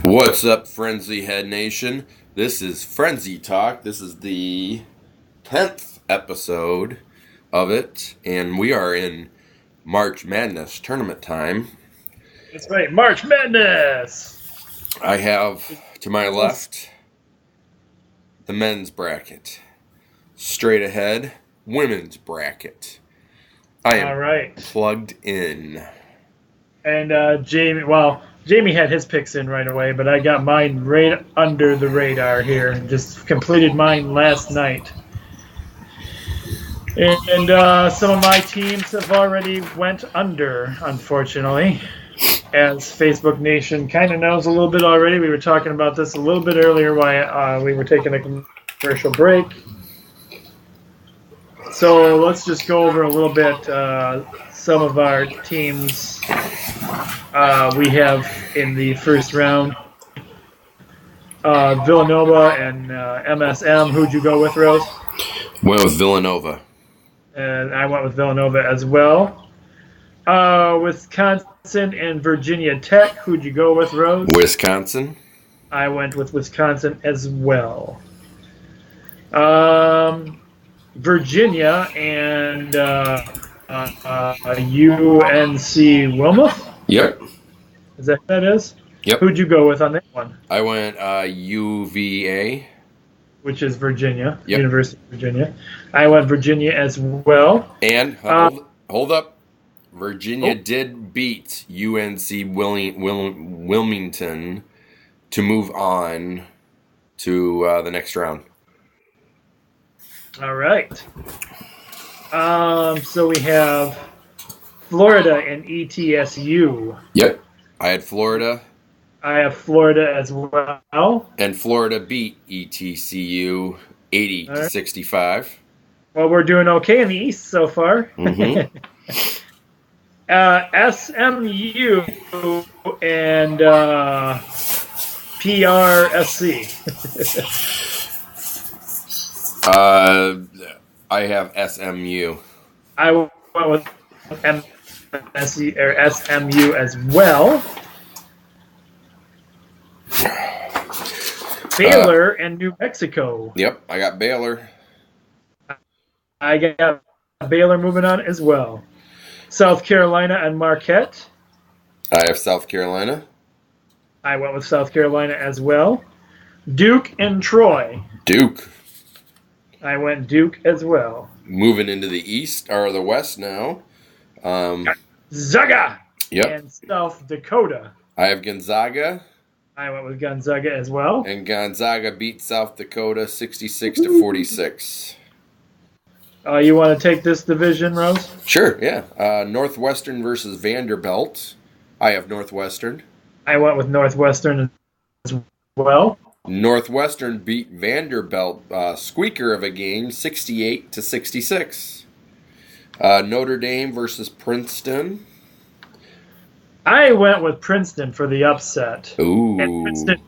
What's up, Frenzy Head Nation? This is Frenzy Talk. This is the 10th episode of it, and we are in March Madness tournament time. That's right, March Madness! I have, to my left, the men's bracket. Straight ahead, women's bracket. I am All right. plugged in. And Jamie had his picks in right away, but I got mine right under the radar here. Just completed mine last night. And some of my teams have already went under, unfortunately. As Facebook Nation kind of knows a little bit already. We were talking about this a little bit earlier while we were taking a commercial break. So let's just go over a little bit some of our teams we have in the first round. Villanova and MSM. Who'd you go with, Rose? Went with Villanova. And I went with Villanova as well. Wisconsin and Virginia Tech. Who'd you go with, Rose? Wisconsin. I went with Wisconsin as well. Virginia and UNC Wilmouth. Yep. Is that what that is? Yep. Who'd you go with on that one? I went UVA. Which is Virginia, Yep. University of Virginia. I went Virginia as well. And hold up, Virginia did beat UNC Wilmington to move on to the next round. All right. So we have Florida and ETSU. Yep. I had Florida. I have Florida as well. And Florida beat ETCU 80 to 65. Well, we're doing okay in the East so far. Mm-hmm. SMU and PRSC. I have SMU. I went with MSC or SMU as well. Baylor and New Mexico. Yep, I got Baylor. I got Baylor moving on as well. South Carolina and Marquette. I have South Carolina. I went with South Carolina as well. Duke and Troy. Duke. I went Duke as well. Moving into the East or the West now. Gonzaga. Yep. And South Dakota. I have Gonzaga. I went with Gonzaga as well. And Gonzaga beat South Dakota 66 to 46. You want to take this division, Rose? Sure, yeah. Northwestern versus Vanderbilt. I have Northwestern. I went with Northwestern as well. Northwestern beat Vanderbilt, squeaker of a game, 68 to 66. Notre Dame versus Princeton. I went with Princeton for the upset. Ooh. And Princeton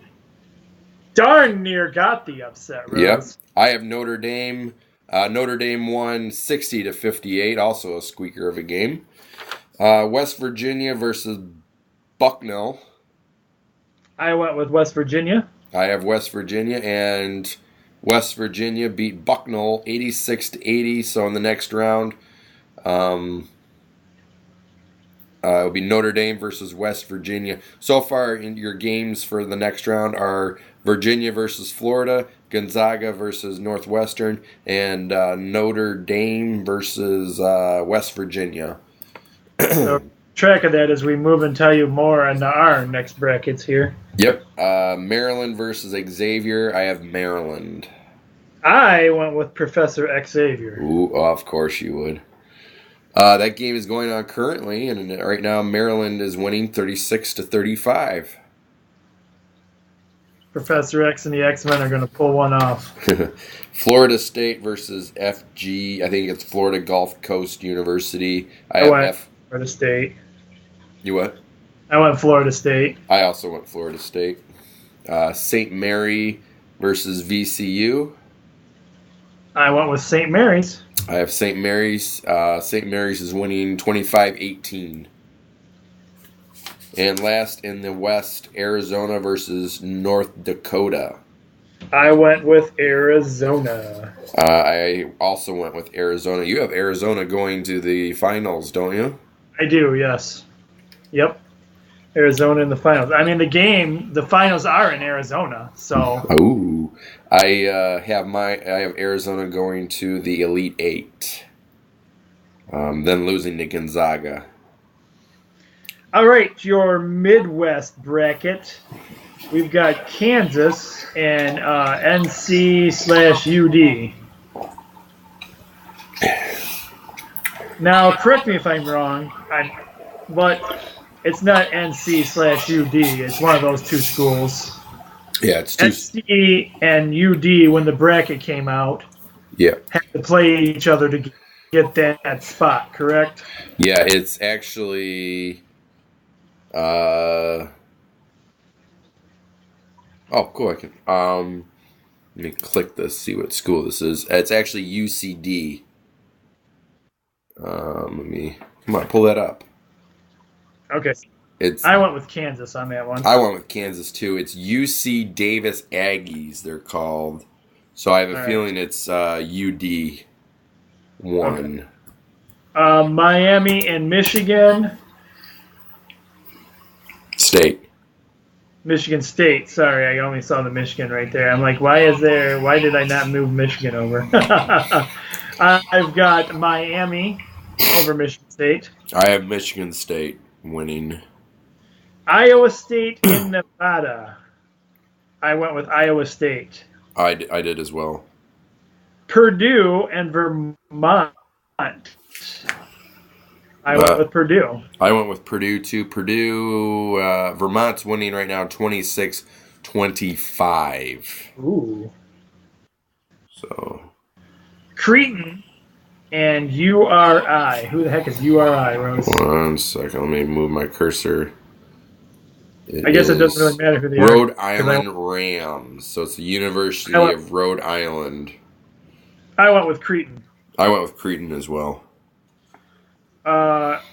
darn near got the upset, Rose. Yep. I have Notre Dame. Notre Dame won 60 to 58, also a squeaker of a game. West Virginia versus Bucknell. I went with West Virginia. I have West Virginia, and West Virginia beat Bucknell 86 to 80. So in the next round, it'll be Notre Dame versus West Virginia. So far, in your games for the next round are Virginia versus Florida, Gonzaga versus Northwestern, and Notre Dame versus West Virginia. So track of that as we move and tell you more on our next brackets here. Yep. Maryland versus Xavier. I have Maryland. I went with Professor Xavier. Ooh, of course you would. That game is going on currently, and right now Maryland is winning 36 to 35. Professor X and the X-Men are going to pull one off. Florida State versus FG. I think it's Florida Gulf Coast University. I went Florida State. You what? I went Florida State. I also went Florida State. St. Mary versus VCU. I went with St. Mary's. I have St. Mary's. St. Mary's is winning 25-18. And last in the West, Arizona versus North Dakota. I went with Arizona. I also went with Arizona. You have Arizona going to the finals, don't you? I do, yes. Yep. Arizona in the finals. I mean, the finals are in Arizona, so. Oh, I have Arizona going to the Elite Eight, then losing to Gonzaga. All right, your Midwest bracket. We've got Kansas and NC/UD. Now, correct me if I'm wrong, but it's not NC/UD. It's one of those two schools. Yeah, it's two. NC and UD, when the bracket came out, Yeah, had to play each other to get that spot, correct? yeah, it's actually. Oh, cool. I can. Let me click this. See what school this is. It's actually UCD. Come on, pull that up. Okay. It's. I went with Kansas on that one. I went with Kansas too. It's UC Davis Aggies. They're called. So I have a feeling it's UD one. Okay. Miami and Michigan. State. Michigan State. Sorry, I only saw the Michigan right there. I'm like, why did I not move Michigan over? I've got Miami over Michigan State. I have Michigan State winning. Iowa State in Nevada. I went with Iowa State. I did as well. Purdue and Vermont. I went with Purdue. I went with Purdue too. Purdue, Vermont's winning right now 26-25. Ooh. So. Creighton and URI. Who the heck is URI, Rose? 1 second. Let me move my cursor. I guess it doesn't really matter who they are. Rhode Island Rams. So it's the University of Rhode Island. I went with Creighton. I went with Creighton as well.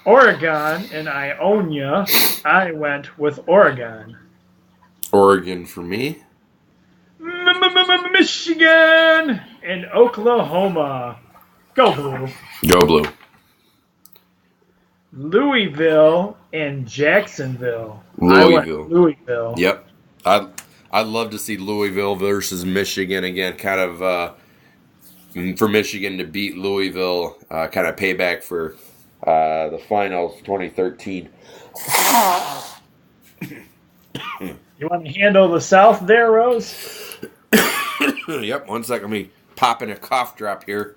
Oregon and Ionia. I went with Oregon. Oregon for me. Michigan and Oklahoma. Go Blue. Go Blue. Louisville and Jacksonville. Louisville. Yep. I'd love to see Louisville versus Michigan again. Kind of for Michigan to beat Louisville. Kind of payback for the finals 2013. You want to handle the South there, Rose? Yep. 1 second. Let me pop in a cough drop here.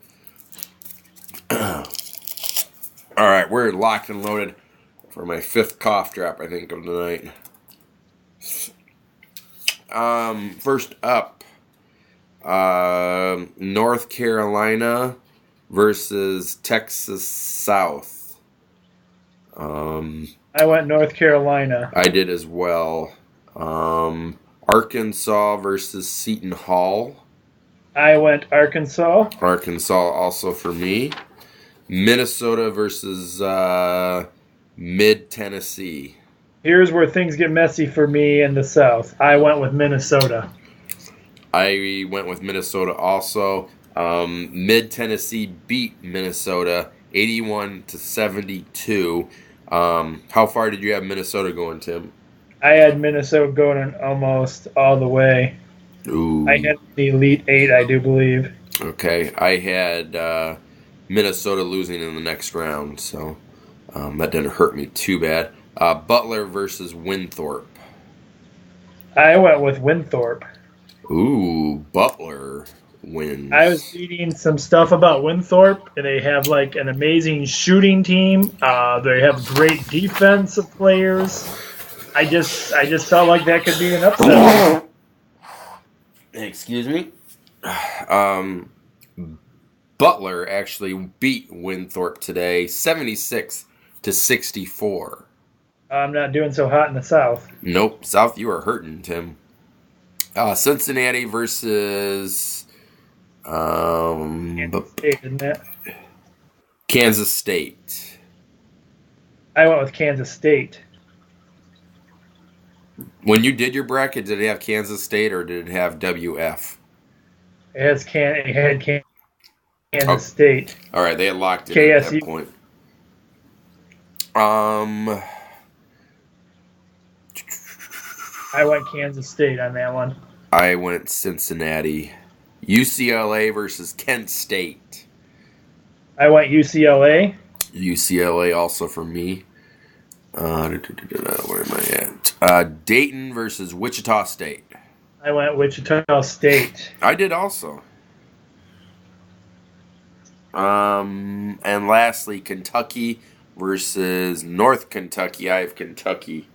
All right, we're locked and loaded for my 5th cough drop, I think, of the night. First up, North Carolina versus Texas South. I went North Carolina. I did as well. Arkansas versus Seton Hall. I went Arkansas. Arkansas also for me. Minnesota versus Mid-Tennessee. Here's where things get messy for me in the South. I went with Minnesota. I went with Minnesota also. Mid-Tennessee beat Minnesota 81-72. How far did you have Minnesota going, Tim? I had Minnesota going almost all the way. Ooh. I had the Elite Eight, I do believe. Okay. I had Minnesota losing in the next round, so that didn't hurt me too bad. Butler versus Winthrop. I went with Winthrop. Ooh, Butler wins. I was reading some stuff about Winthrop, and they have like an amazing shooting team. They have great defensive players. I just felt like that could be an upset. Excuse me. Butler actually beat Winthrop today, 76-64. I'm not doing so hot in the South. Nope, South, you are hurting, Tim. Cincinnati versus Kansas State, isn't it? Kansas State. I went with Kansas State. When you did your bracket, did it have Kansas State or did it have WF? It had Kansas Oh, State. all right, they had locked it at that KSU. point. I went Kansas State on that one. I went Cincinnati. UCLA versus Kent State. I went UCLA. UCLA also for me. Where am I at? Dayton versus Wichita State. I went Wichita State. I did also. And lastly, Kentucky versus North Kentucky. I have Kentucky.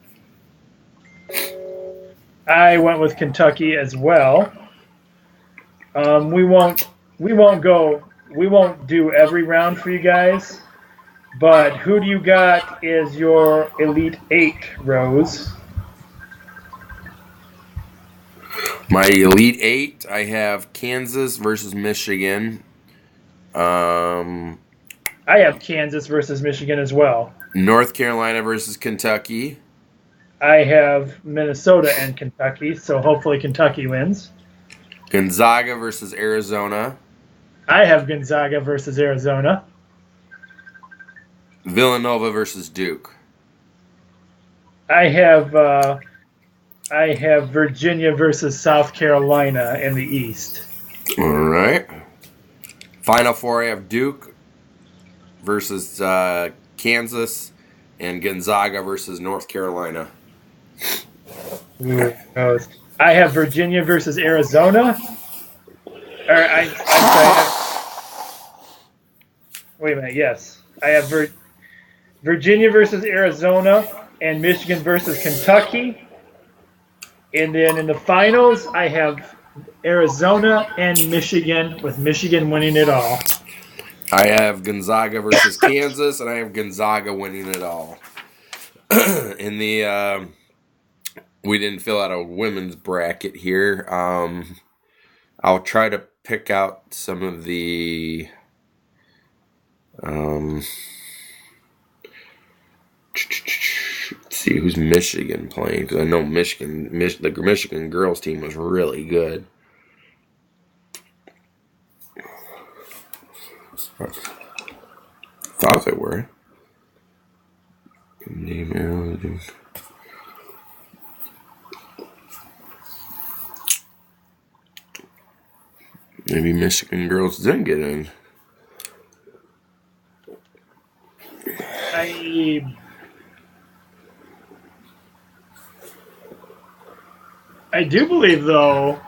I went with Kentucky as well. We won't do every round for you guys, but who do you got is your Elite Eight, Rose? My Elite Eight, I have Kansas versus Michigan. I have Kansas versus Michigan as well. North Carolina versus Kentucky. I have Minnesota and Kentucky, so hopefully Kentucky wins. Gonzaga versus Arizona. I have Gonzaga versus Arizona. Villanova versus Duke. I have Virginia versus South Carolina in the East. All right. Final four, I have Duke versus Kansas and Gonzaga versus North Carolina. I have Virginia versus Arizona. I'm sorry. Wait a minute. Yes, I have Virginia versus Arizona and Michigan versus Kentucky. And then in the finals, I have Arizona and Michigan, with Michigan winning it all. I have Gonzaga versus Kansas, and I have Gonzaga winning it all. In the we didn't fill out a women's bracket here. I'll try to pick out some of the let's see who's Michigan playing, because I know the Michigan girls team was really good. Thought they were. Maybe Michigan girls didn't get in. I do believe, though,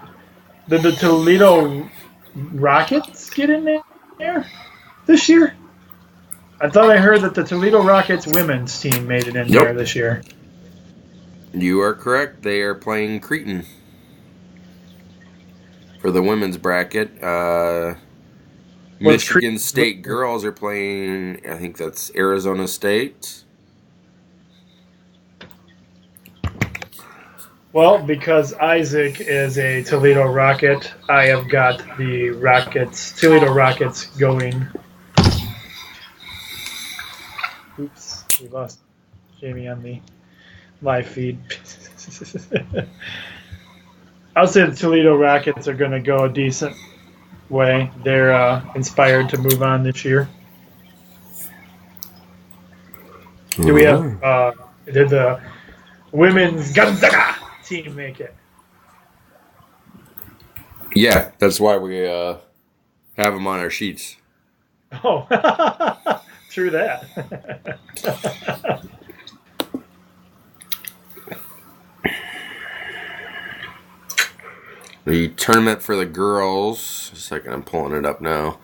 that the Toledo Rockets get in there this year. I thought I heard that the Toledo Rockets women's team made it in there this year. You are correct. They are playing Creighton for the women's bracket. Michigan State girls are playing, I think that's Arizona State. Well, because Isaac is a Toledo Rocket, I have got the Toledo Rockets going. Oops, we lost Jamie on the live feed. I'll say the Toledo Rockets are going to go a decent way. They're inspired to move on this year. Do we have? Did the women's Gonzaga team make it? Yeah, that's why we have them on our sheets. Oh, true that. The tournament for the girls, just a second, I'm pulling it up now,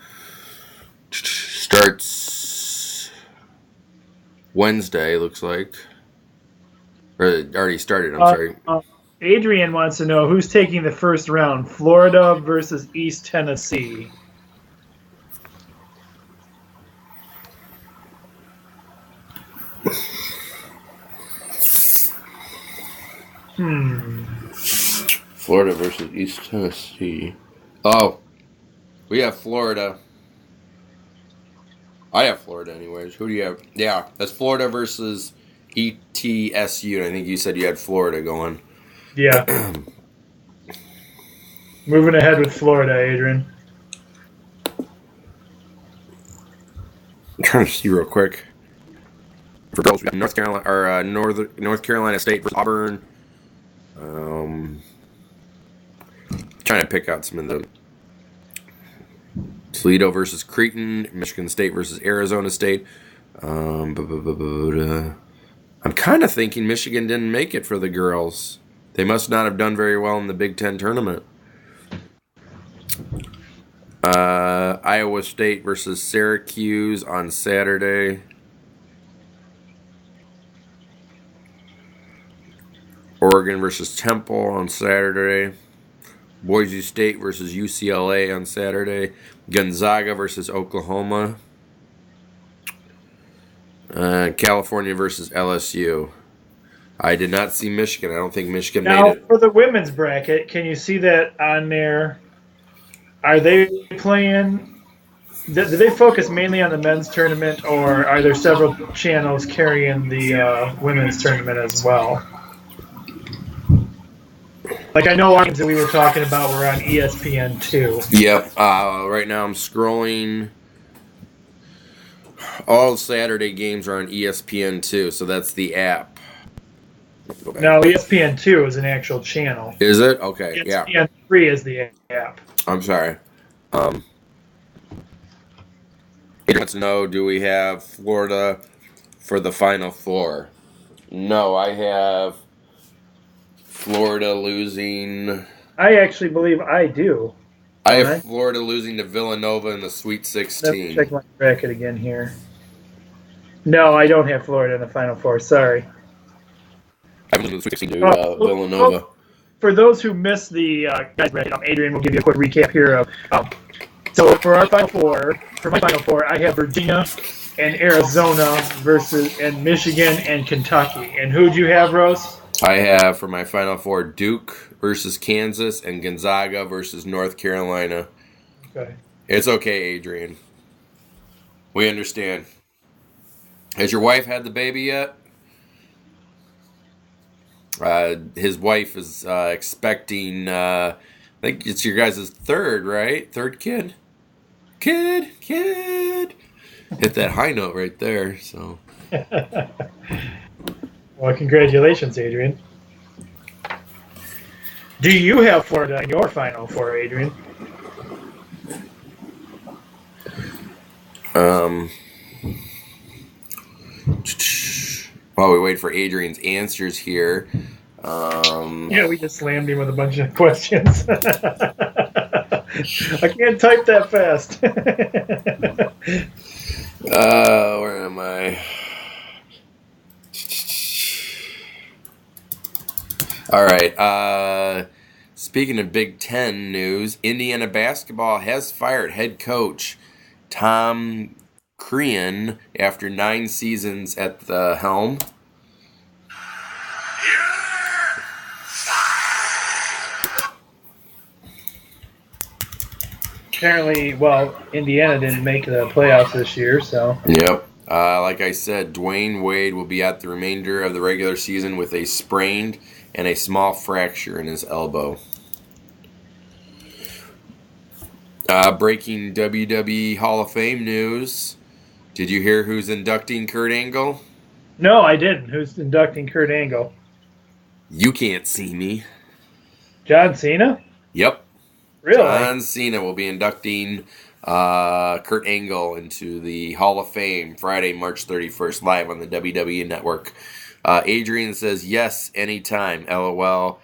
starts Wednesday, looks like. Or it already started, I'm sorry. Adrian wants to know who's taking the first round, Florida versus East Tennessee. Florida versus East Tennessee. Oh, we have Florida. I have Florida anyways. Who do you have? Yeah, that's Florida versus ETSU. I think you said you had Florida going. Yeah. Moving ahead with Florida, Adrian. I'm trying to see real quick. For girls, we got North Carolina or North Carolina State versus Auburn. Trying to pick out some of the Toledo versus Creighton, Michigan State versus Arizona State. I'm kind of thinking Michigan didn't make it for the girls. They must not have done very well in the Big Ten tournament. Iowa State versus Syracuse on Saturday. Oregon versus Temple on Saturday. Boise State versus UCLA on Saturday. Gonzaga versus Oklahoma. California versus LSU. I did not see Michigan. I don't think Michigan made Now, it. for the women's bracket, can you see that on there? Are they playing? Do they focus mainly on the men's tournament, or are there several channels carrying the women's tournament as well? Like I know our games that we were talking about were on ESPN2. Yep. Right now I'm scrolling. All Saturday games are on ESPN2, so that's the app. No, ESPN2 is an actual channel. Is it? Okay, yeah. ESPN3 is the app. I'm sorry. He wants to know, do we have Florida for the Final Four? No, I have Florida losing. I actually believe I do. I have Florida losing to Villanova in the Sweet 16. Let me check my bracket again here. No, I don't have Florida in the Final Four. Sorry. I'm losing the Sweet 16 to Villanova. For those who missed the guys' bracket, Adrian will give you a quick recap here of. So for our Final Four, for my Final Four, I have Virginia and Arizona and Michigan and Kentucky. And who do you have, Rose? I have for my Final Four Duke versus Kansas and Gonzaga versus North Carolina. Okay. It's okay, Adrian. We understand. Has your wife had the baby yet? His wife is expecting, I think it's your guys' third, right? Third kid? Kid! Hit that high note right there, so. Well, congratulations, Adrian. Do you have Florida in your Final Four, Adrian? While we wait for Adrian's answers here. Yeah, we just slammed him with a bunch of questions. I can't type that fast. Where am I? All right. Speaking of Big Ten news, Indiana basketball has fired head coach Tom Crean after 9 seasons at the helm. Apparently, Indiana didn't make the playoffs this year, so. Yep. Like I said, Dwayne Wade will be out the remainder of the regular season with a sprained and a small fracture in his elbow. Breaking WWE Hall of Fame news. Did you hear who's inducting Kurt Angle? No, I didn't. Who's inducting Kurt Angle? You can't see me. John Cena? Yep. Really? John Cena will be inducting Kurt Angle into the Hall of Fame Friday, March 31st, live on the WWE Network. Adrian says, yes, anytime, LOL.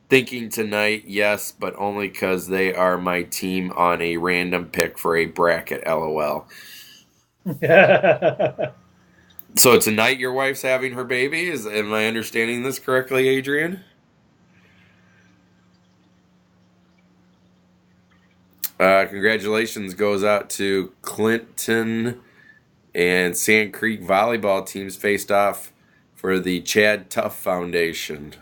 Thinking tonight, yes, but only because they are my team on a random pick for a bracket, LOL. So tonight your wife's having her baby? Am I understanding this correctly, Adrian? Congratulations goes out to Clinton and Sand Creek volleyball teams faced off for the Chad Tuff Foundation.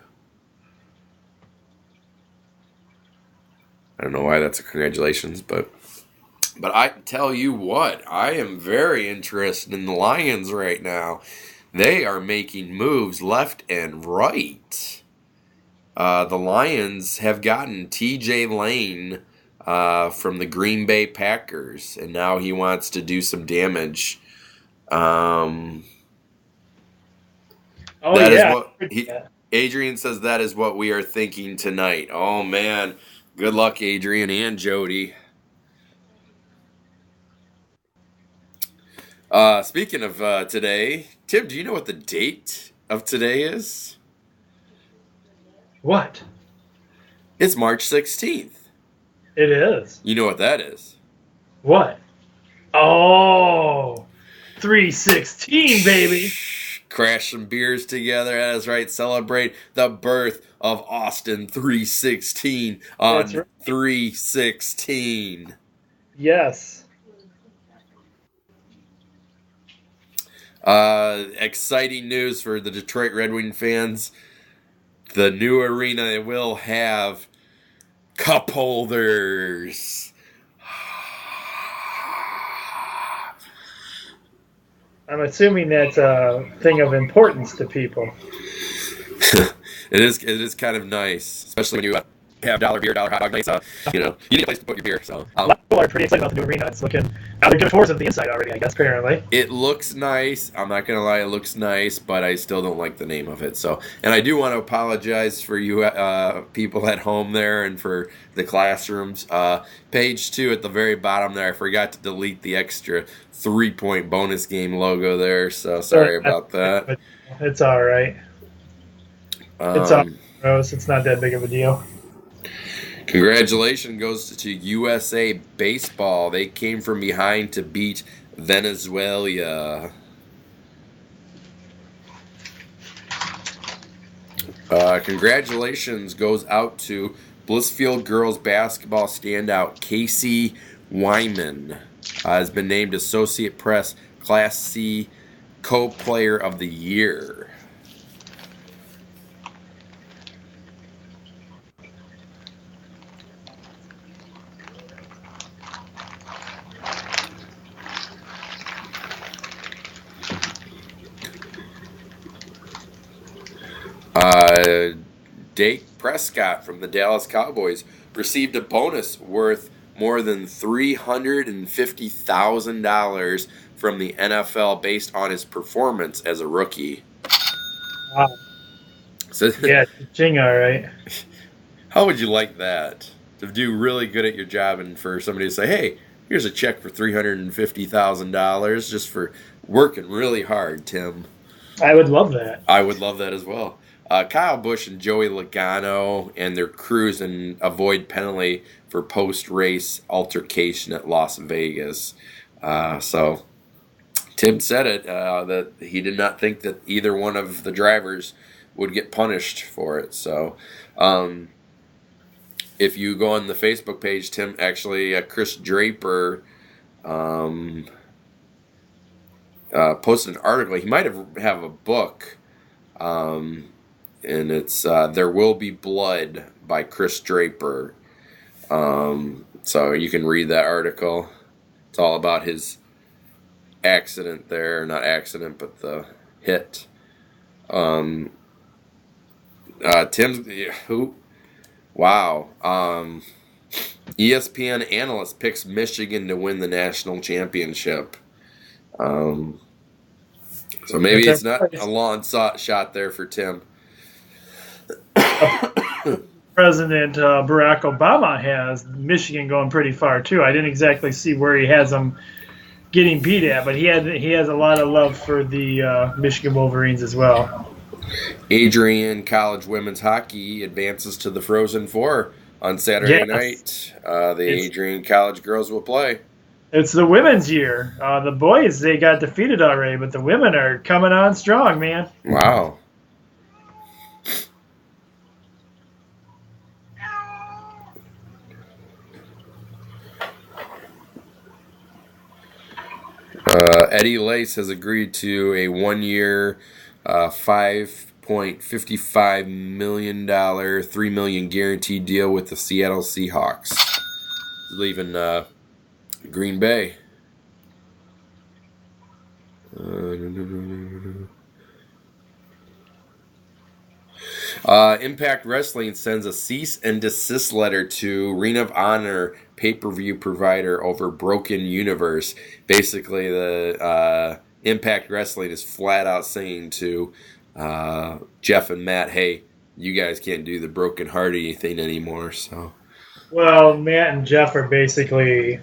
I don't know why that's a congratulations, but I tell you what, I am very interested in the Lions right now. They are making moves left and right. The Lions have gotten T.J. Lane from the Green Bay Packers, and now he wants to do some damage. Oh That is yeah. what Adrian says. That is what we are thinking tonight. Oh man, good luck, Adrian and Jody. Speaking of today, Tim, do you know what the date of today is? What? It's March 16th. It is. You know what that is? What? Oh, 316, baby. Crash some beers together. That's right. Celebrate the birth of Austin 316 That's on right. 316. Yes. Exciting news for the Detroit Red Wing fans. The new arena will have cup holders. I'm assuming that's a thing of importance to people. It is kind of nice, especially when you have dollar beer, dollar hot dog nights. You need a place to put your beer. So A lot of people are pretty excited about the new arena. It's looking now they're doing tours of the inside already, I guess, apparently. it looks nice. I'm not gonna lie, it looks nice, but I still don't like the name of it. So, and I do want to apologize for you people at home there and for the classrooms. Page 2 at the very bottom there, I forgot to delete the extra 3-point bonus game logo there. So sorry about that. It's all right. It's all gross. It's not that big of a deal. Congratulations goes to USA Baseball. They came from behind to beat Venezuela. Congratulations goes out to Blissfield girls basketball standout Casey Wyman. Has been named Associate Press Class C Co-Player of the Year. Dak Prescott from the Dallas Cowboys received a bonus worth more than $350,000 from the NFL based on his performance as a rookie. Wow. So, Yeah, ching, all right. How would you like that? To do really good at your job and for somebody to say, hey, here's a check for $350,000 just for working really hard, Tim. I would love that. I would love that as well. Kyle Busch and Joey Logano and their crews and avoid penalty for post-race altercation at Las Vegas. So Tim said it, that he did not think that either one of the drivers would get punished for it. So if you go on the Facebook page, Tim, actually Chris Draper posted an article. He might have a book. And it's There Will Be Blood by Chris Draper. So you can read that article. It's all about his accident there. Not accident, but the hit. Tim's... Who? Wow. ESPN analyst picks Michigan to win the national championship. So maybe it's not a long shot there for Tim. President Barack Obama has Michigan going pretty far too. I didn't exactly see where he has them getting beat at, but he has a lot of love for the Michigan Wolverines as well. Adrian College women's hockey advances to the Frozen Four on Saturday night. The Adrian College girls will play. It's the women's year. The boys, they got defeated already, but the women are coming on strong, man. Wow. Eddie Lace has agreed to a 1-year, $5.55 million, $3 million guaranteed deal with the Seattle Seahawks. He's leaving Green Bay. Impact Wrestling sends a cease and desist letter to Ring of Honor pay-per-view provider over Broken Universe. Basically, the Impact Wrestling is flat out saying to Jeff and Matt, hey, you guys can't do the Broken Hardy thing anymore. So, Well, Matt and Jeff are basically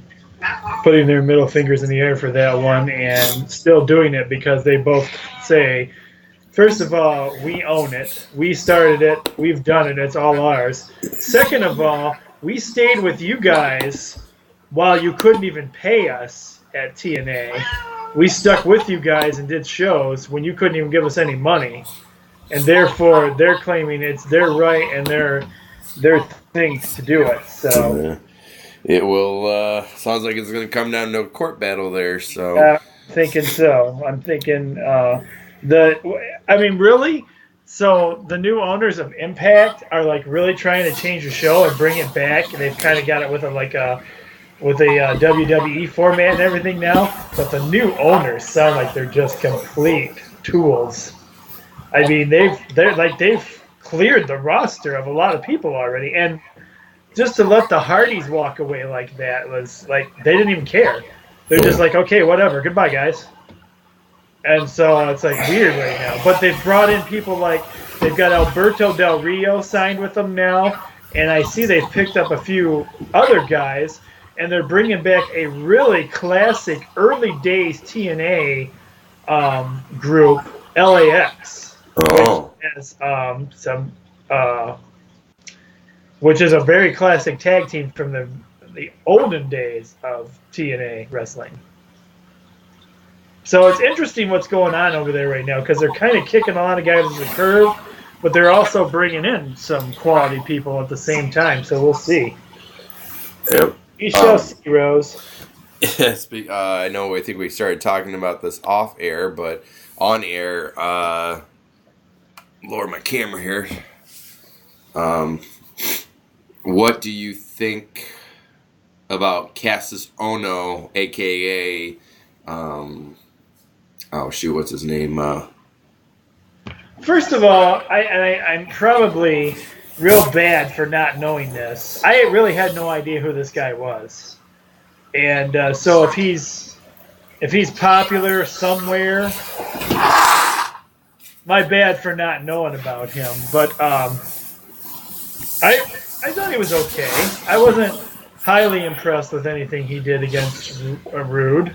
putting their middle fingers in the air for that one and still doing it because they both say, first of all, we own it. We started it. We've done it. It's all ours. Second of all, we stayed with you guys while you couldn't even pay us at TNA. We stuck with you guys and did shows when you couldn't even give us any money. And therefore, they're claiming it's their right and their thing to do it. So it will. Sounds like it's going to come down to a court battle there. So I'm thinking so. I'm thinking really. So the new owners of Impact are like really trying to change the show and bring it back. They've kind of got it with a WWE format and everything now. But the new owners sound like they're just complete tools. I mean, they've cleared the roster of a lot of people already, and just to let the Hardys walk away like that was like they didn't even care. They're just like, okay, whatever, goodbye, guys. And so it's like weird right now. But they've brought in people like they've got Alberto Del Rio signed with them now, and I see they've picked up a few other guys, and they're bringing back a really classic early days TNA group, LAX. Oh. Which is a very classic tag team from the olden days of TNA wrestling. So it's interesting what's going on over there right now because they're kind of kicking a lot of guys to the curb, but they're also bringing in some quality people at the same time. So we'll see. Yep. We shall see, Rose. I know. I think we started talking about this off air, but on air. Lower my camera here. What do you think about Cassius Ono, aka what's his name? First of all, I'm probably real bad for not knowing this. I really had no idea who this guy was, and so if he's popular somewhere. My bad for not knowing about him, but I thought he was okay. I wasn't highly impressed with anything he did against Rude,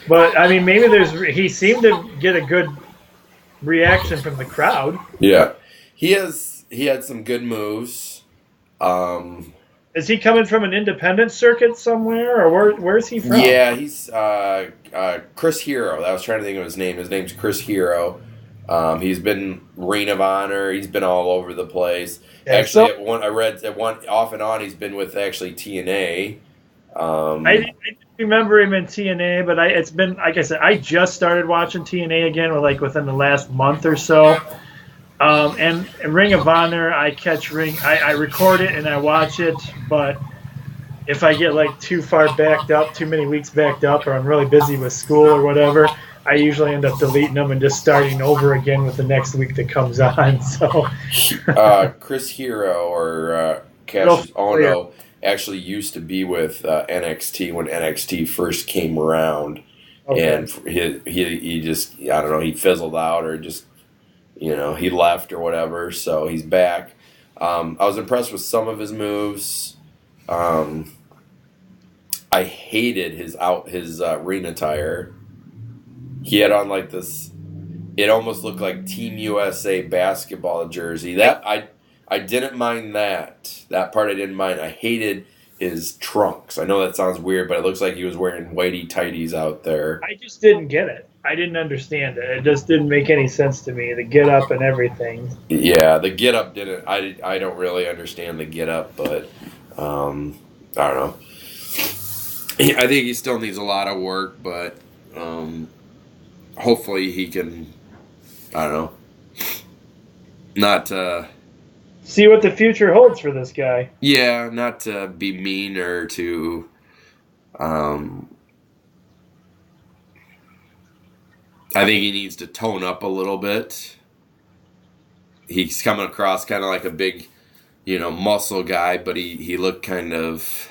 but I mean, maybe he seemed to get a good reaction from the crowd. Yeah, he had some good moves. Is he coming from an independent circuit somewhere, or where's he from? Yeah, he's Chris Hero. I was trying to think of his name. His name's Chris Hero. He's been Ring of Honor. He's been all over the place. Yeah, actually, I read off and on. He's been with actually TNA. I didn't remember him in TNA, but it's been like I said. I just started watching TNA again, within the last month or so. And Ring of Honor, I catch I record it and I watch it, but if I get too far backed up, too many weeks backed up, or I'm really busy with school or whatever, I usually end up deleting them and just starting over again with the next week that comes on. So, Chris Hero or Cassius Ono actually used to be with NXT when NXT first came around, and he just I don't know, he fizzled out or just he left or whatever. So he's back. I was impressed with some of his moves. I hated his ring attire. He had on this. It almost looked like Team USA basketball jersey. That I didn't mind that. That part I didn't mind. I hated his trunks. I know that sounds weird, but it looks like he was wearing whitey tighties out there. I just didn't get it. I didn't understand it. It just didn't make any sense to me. The get up and everything. Yeah, the get up didn't. I don't really understand the get up, but I don't know. I think he still needs a lot of work, but hopefully he can. I don't know. Not see what the future holds for this guy. Yeah, not to be mean or to I think he needs to tone up a little bit. he's coming across kind of like a big, muscle guy, but he looked kind of.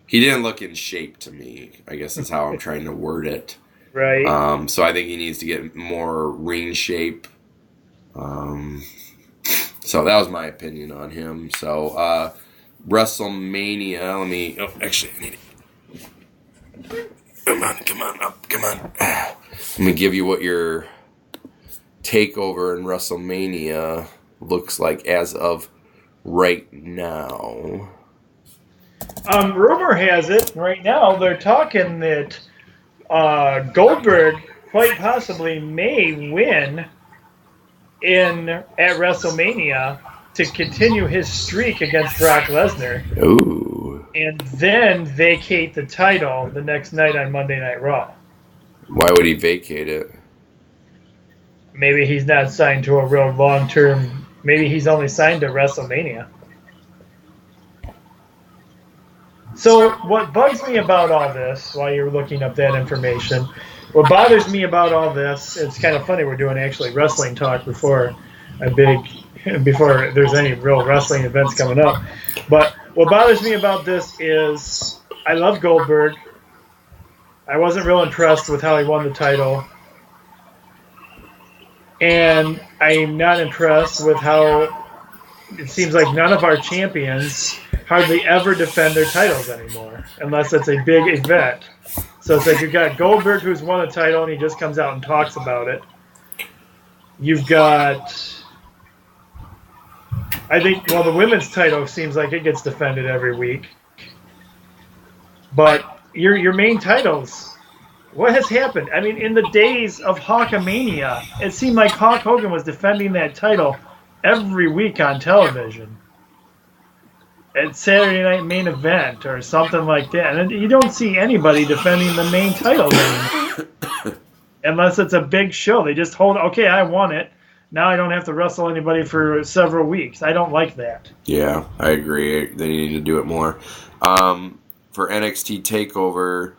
He didn't look in shape to me, I guess is how I'm trying to word it. Right. So I think he needs to get more ring shape. So that was my opinion on him. So WrestleMania, let me. Oh, actually, I need it. Come on. Let me give you what your takeover in WrestleMania looks like as of right now. Rumor has it right now they're talking that Goldberg quite possibly may win at WrestleMania to continue his streak against Brock Lesnar. Ooh. And then vacate the title the next night on Monday Night Raw. Why would he vacate it? Maybe he's not signed to a real long-term. Maybe he's only signed to WrestleMania. So what bugs me about all this, while you're looking up that information, what bothers me about all this, it's kind of funny we're doing actually wrestling talk before there's any real wrestling events coming up. But what bothers me about this is I love Goldberg. I wasn't real impressed with how he won the title. And I'm not impressed with how it seems like none of our champions hardly ever defend their titles anymore, unless it's a big event. So it's like you've got Goldberg, who's won a title, and he just comes out and talks about it. You've got, I think, the women's title seems like it gets defended every week. But your main titles, what has happened? I mean, in the days of Hulkamania, it seemed like Hulk Hogan was defending that title every week on television. At Saturday Night Main Event or something like that. And you don't see anybody defending the main title anymore. Unless it's a big show. They just hold, okay, I won it. Now I don't have to wrestle anybody for several weeks. I don't like that. Yeah, I agree. They need to do it more. For NXT TakeOver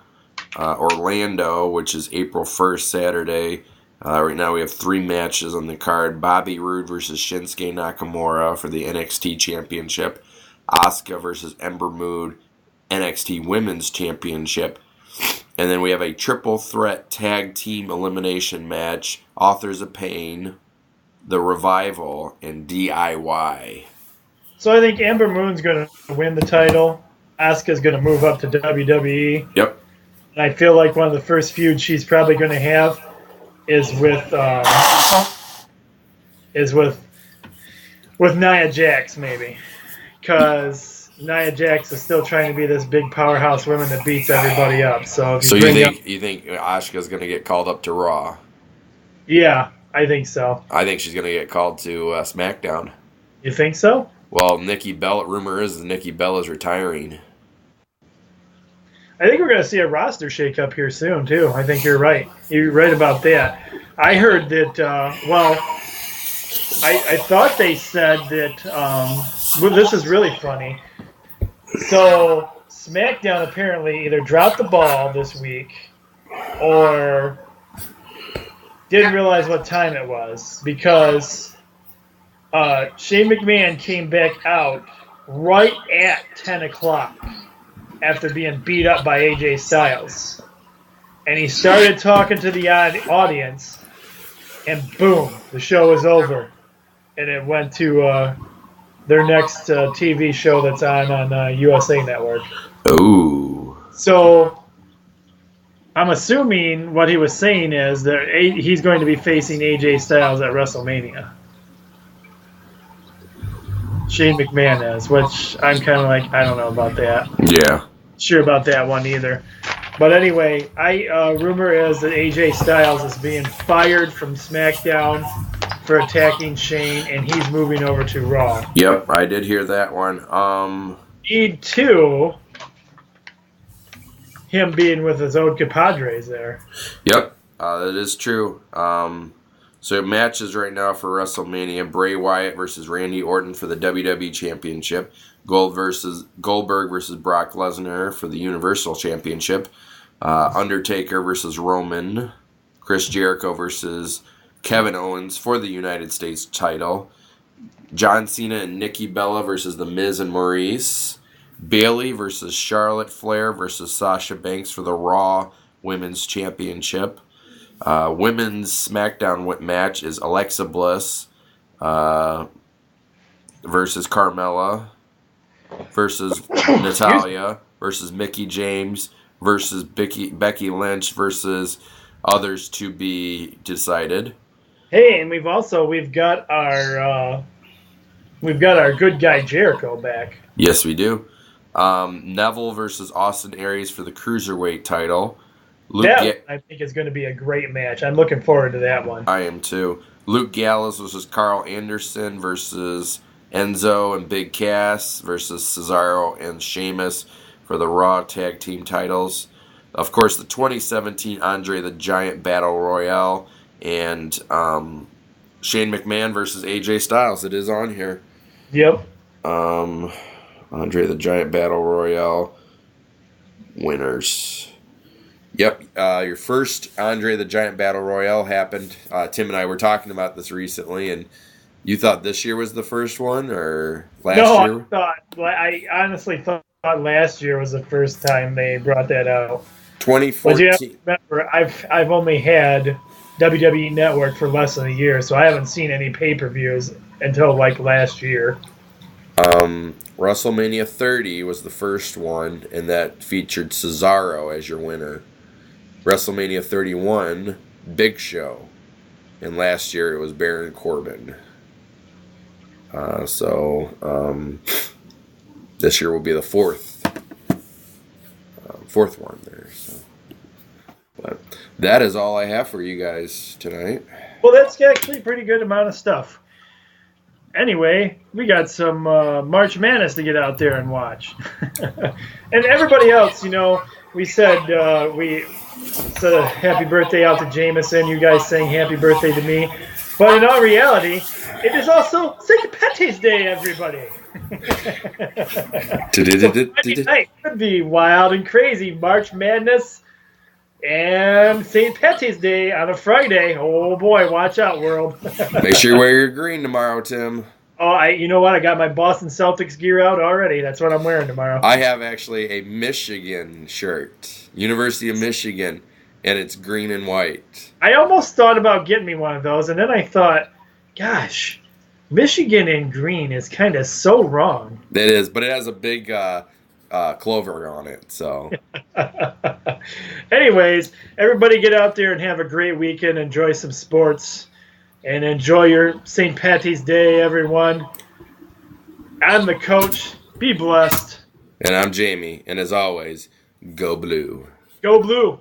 Orlando, which is April 1st, Saturday. Right now we have 3 matches on the card. Bobby Roode versus Shinsuke Nakamura for the NXT Championship. Asuka versus Ember Moon, NXT Women's Championship. And then we have a triple threat tag team elimination match. Authors of Pain, The Revival, and DIY. So I think Ember Moon's going to win the title. Asuka's going to move up to WWE. Yep. And I feel like one of the first feuds she's probably going to have is with Nia Jax, maybe. Because Nia Jax is still trying to be this big powerhouse woman that beats everybody up. So you think Asuka's going to get called up to Raw? Yeah, I think so. I think she's going to get called to SmackDown. You think so? Well, Nikki Bella. Rumor is Nikki Bella's retiring. I think we're going to see a roster shakeup here soon too. I think you're right. You're right about that. I heard that. I thought they said that. Well, this is really funny. So SmackDown apparently either dropped the ball this week or didn't realize what time it was because Shane McMahon came back out right at 10 o'clock after being beat up by AJ Styles. And he started talking to the audience, and boom, the show was over. And it went to their next TV show that's on USA Network. Ooh. So I'm assuming what he was saying is that he's going to be facing AJ Styles at WrestleMania. Shane McMahon is, which I'm kind of like, I don't know about that. Yeah. Sure about that one either. But anyway, rumor is that AJ Styles is being fired from SmackDown for attacking Shane, and he's moving over to Raw. Yep, I did hear that one. Need to him being with his old compadres there. Yep, that is true. So matches right now for WrestleMania: Bray Wyatt versus Randy Orton for the WWE Championship. Goldberg versus Brock Lesnar for the Universal Championship. Undertaker versus Roman. Chris Jericho versus Kevin Owens for the United States title. John Cena and Nikki Bella versus The Miz and Maurice. Bayley versus Charlotte Flair versus Sasha Banks for the Raw Women's Championship. Women's SmackDown match is Alexa Bliss versus Carmella versus Natalya versus Mickie James versus Becky Lynch versus others to be decided. Hey, and we've got our good guy Jericho back. Yes, we do. Neville versus Austin Aries for the Cruiserweight title. I think is going to be a great match. I'm looking forward to that one. I am too. Luke Gallows versus Carl Anderson versus Enzo and Big Cass versus Cesaro and Sheamus for the Raw Tag Team titles. Of course, the 2017 Andre the Giant Battle Royale and Shane McMahon versus AJ Styles. It is on here. Yep. Andre the Giant Battle Royale winners. Yep, your first Andre the Giant Battle Royale happened. Tim and I were talking about this recently, and you thought this year was the first one, or last year? No, I honestly thought last year was the first time they brought that out. 2014. But you have to remember, I've only had WWE Network for less than a year, so I haven't seen any pay-per-views until like last year. WrestleMania 30 was the first one, and that featured Cesaro as your winner. WrestleMania 31, Big Show. And last year it was Baron Corbin. This year will be the fourth one there. So. But that is all I have for you guys tonight. Well, that's actually a pretty good amount of stuff. Anyway, we got some March Madness to get out there and watch. And everybody else, we said a happy birthday out to Jameson. You guys saying happy birthday to me. But in all reality, it is also St. Patty's Day, everybody. So night could be wild and crazy. March Madness and St. Patty's Day on a Friday. Oh boy, watch out, world. Make sure you wear your green tomorrow, Tim. Oh, you know what? I got my Boston Celtics gear out already. That's what I'm wearing tomorrow. I have actually a Michigan shirt, University of Michigan, and it's green and white. I almost thought about getting me one of those, and then I thought, gosh, Michigan in green is kind of so wrong. It is, but it has a big clover on it. So, anyways, everybody get out there and have a great weekend. Enjoy some sports. And enjoy your St. Patty's Day, everyone. I'm the coach. Be blessed. And I'm Jamie. And as always, go blue. Go blue.